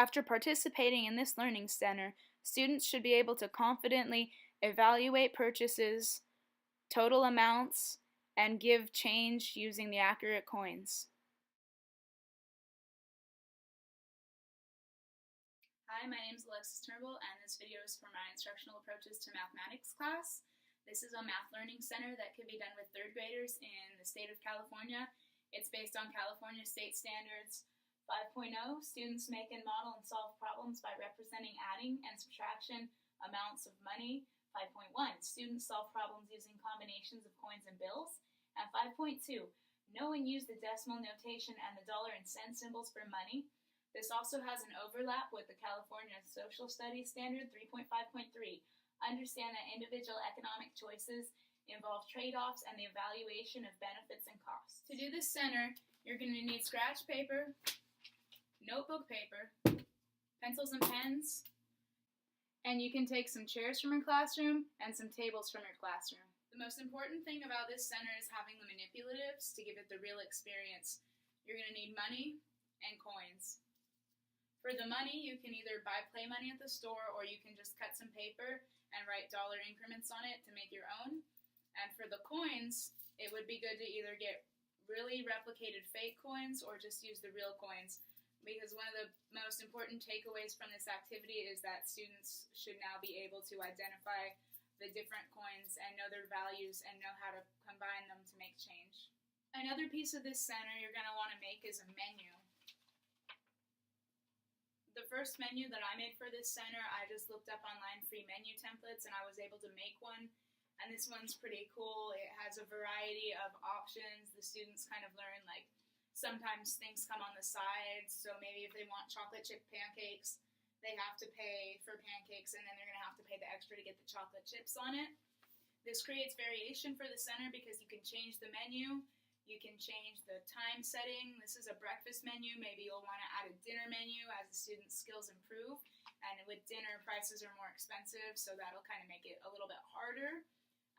After participating in this learning center, students should be able to confidently evaluate purchases, total amounts, and give change using the accurate coins. Hi, my name is Alexis Turnbull, and this video is for my instructional approaches to mathematics class. This is a math learning center that can be done with third graders in the state of California. It's based on California State Standards 5.0. Students make and model and solve problems by representing adding and subtraction amounts of money. 5.1. Students solve problems using combinations of coins and bills. And 5.2. Know and use the decimal notation and the dollar and cent symbols for money. This also has an overlap with the California Social Studies Standard 3.5.3. Understand that individual economic choices involve trade-offs and the evaluation of benefits and costs. To do this center, you're going to need scratch paper, notebook paper, pencils and pens, and you can take some chairs from your classroom and some tables from your classroom. The most important thing about this center is having the manipulatives to give it the real experience. You're going to need money and coins. For the money, you can either buy play money at the store or you can just cut some paper and write dollar increments on it to make your own. And for the coins, it would be good to either get really replicated fake coins or just use the real coins, because one of the most important takeaways from this activity is that students should now be able to identify the different coins and know their values and know how to combine them to make change. Another piece of this center you're going to want to make is a menu. The first menu that I made for this center, I just looked up online free menu templates and I was able to make one. And this one's pretty cool. It has a variety of options. The students kind of learn, like, sometimes things come on the sides. So maybe if they want chocolate chip pancakes, they have to pay for pancakes and then they're going to have to pay the extra to get the chocolate chips on it. This creates variation for the center because you can change the menu. You can change the time setting. This is a breakfast menu. Maybe you'll want to add a dinner menu as the students' skills improve. And with dinner, prices are more expensive, so that'll kind of make it a little bit harder.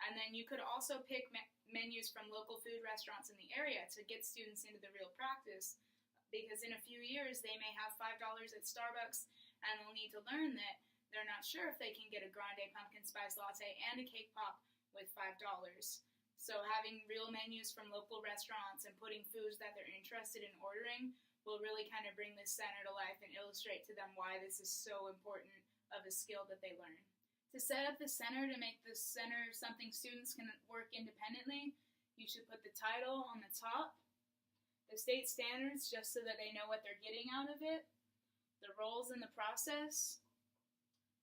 And then you could also pick menus from local food restaurants in the area to get students into the real practice, because in a few years they may have $5 at Starbucks and they'll need to learn that they're not sure if they can get a grande pumpkin spice latte and a cake pop with $5. So having real menus from local restaurants and putting foods that they're interested in ordering will really kind of bring this center to life and illustrate to them why this is so important of a skill that they learn. To set up the center, to make this center something students can work independently, you should put the title on the top, the state standards just so that they know what they're getting out of it, the roles in the process.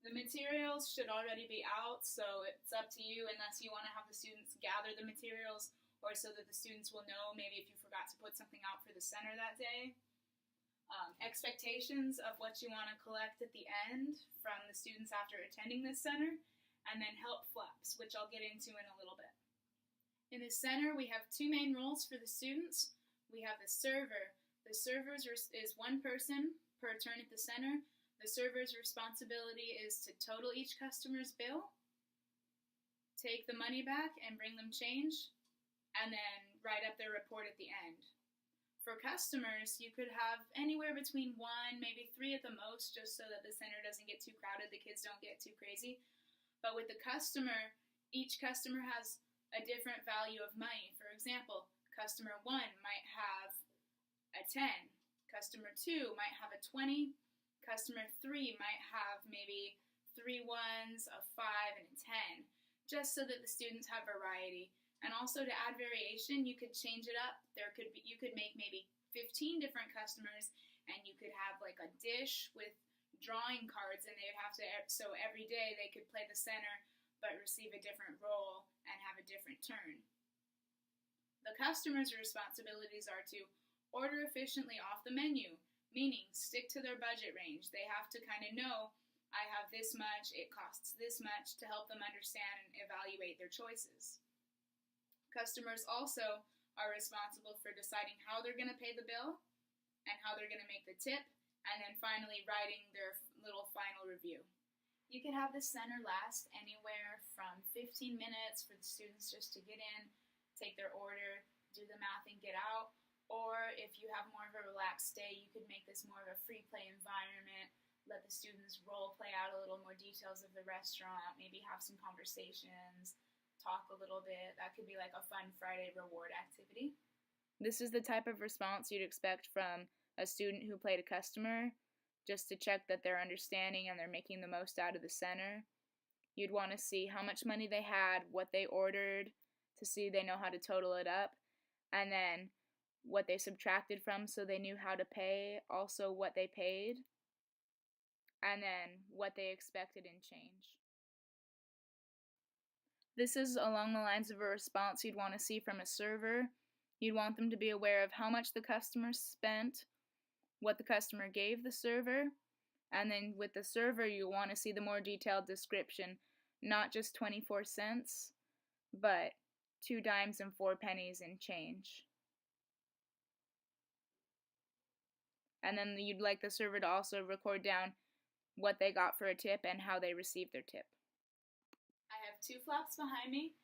The materials should already be out, so it's up to you unless you want to have the students gather the materials or so that the students will know maybe if you forgot to put something out for the center that day. Expectations of what you want to collect at the end from the students after attending this center, and then help flaps, which I'll get into in a little bit. In the center, we have two main roles for the students. We have the server. The server is one person per turn at the center. The server's responsibility is to total each customer's bill, take the money back and bring them change, and then write up their report at the end. For customers, you could have anywhere between 1, maybe 3 at the most, just so that the center doesn't get too crowded, the kids don't get too crazy. But with the customer, each customer has a different value of money. For example, customer 1 might have a 10, customer 2 might have a 20, customer 3 might have maybe 3 ones, a 5, and a 10, just so that the students have variety. And also to add variation, you could change it up. You could make maybe 15 different customers, and you could have like a dish with drawing cards, and they would have to, so every day they could play the center but receive a different role and have a different turn. The customer's responsibilities are to order efficiently off the menu, meaning stick to their budget range. They have to kind of know, I have this much, it costs this much, to help them understand and evaluate their choices. Customers also are responsible for deciding how they're going to pay the bill and how they're going to make the tip, and then finally writing their little final review. You could have this center last anywhere from 15 minutes for the students just to get in, take their order, do the math, and get out. Or if you have more of a relaxed day, you could make this more of a free play environment let the students role play out a little more details of the restaurant, maybe have some conversations, talk a little bit. That could be like a fun Friday reward activity. This is the type of response you'd expect from a student who played a customer, just to check that they're understanding and they're making the most out of the center. You'd want to see how much money they had, what they ordered, to see they know how to total it up, and then what they subtracted from so they knew how to pay, also what they paid, and then what they expected in change. This is along the lines of a response you'd want to see from a server. You'd want them to be aware of how much the customer spent, what the customer gave the server, and then with the server you want to see the more detailed description, not just 24 cents, but 2 dimes and 4 pennies in change. And then you'd like the server to also record down what they got for a tip and how they received their tip. I have 2 flaps behind me.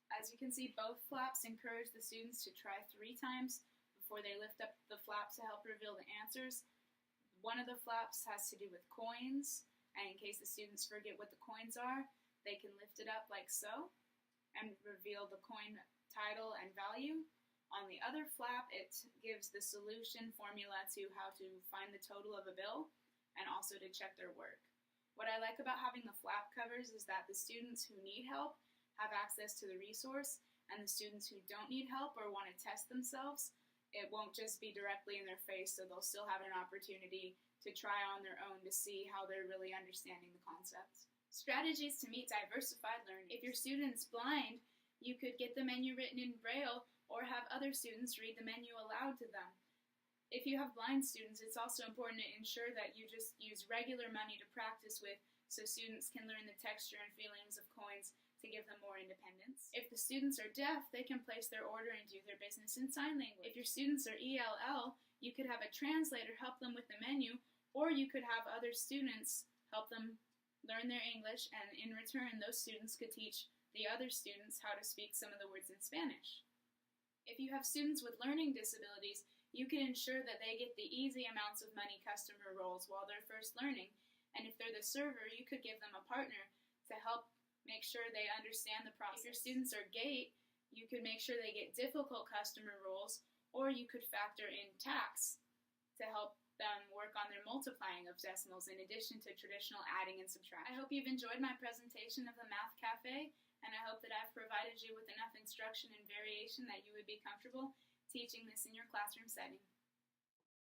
As you can see, both flaps encourage the students to try 3 times before they lift up the flap to help reveal the answers. One of the flaps has to do with coins, and in case the students forget what the coins are, they can lift it up like so and reveal the coin title and value. On the other flap, it gives the solution formula to how to find the total of a bill and also to check their work. What I like about having the flap covers is that the students who need help have access to the resource, and the students who don't need help or want to test themselves, it won't just be directly in their face, so they'll still have an opportunity to try on their own to see how they're really understanding the concepts. Strategies to meet diversified learning. If your student's blind, you could get the menu written in Braille or have other students read the menu aloud to them. If you have blind students, it's also important to ensure that you just use regular money to practice with so students can learn the texture and feelings of coins to give them more independence. If the students are deaf, they can place their order and do their business in sign language. If your students are ELL, you could have a translator help them with the menu, or you could have other students help them learn their English, and in return, those students could teach the other students how to speak some of the words in Spanish. If you have students with learning disabilities, you can ensure that they get the easy amounts of money customer rolls while they're first learning, and if they're the server, you could give them a partner to help make sure they understand the process. If your students are gate, you could make sure they get difficult customer rolls, or you could factor in tax to help them work on their multiplying of decimals in addition to traditional adding and subtraction. I hope you've enjoyed my presentation of the Math Cafe, and I hope that I've provided you with enough instruction and variation that you would be comfortable teaching this in your classroom setting.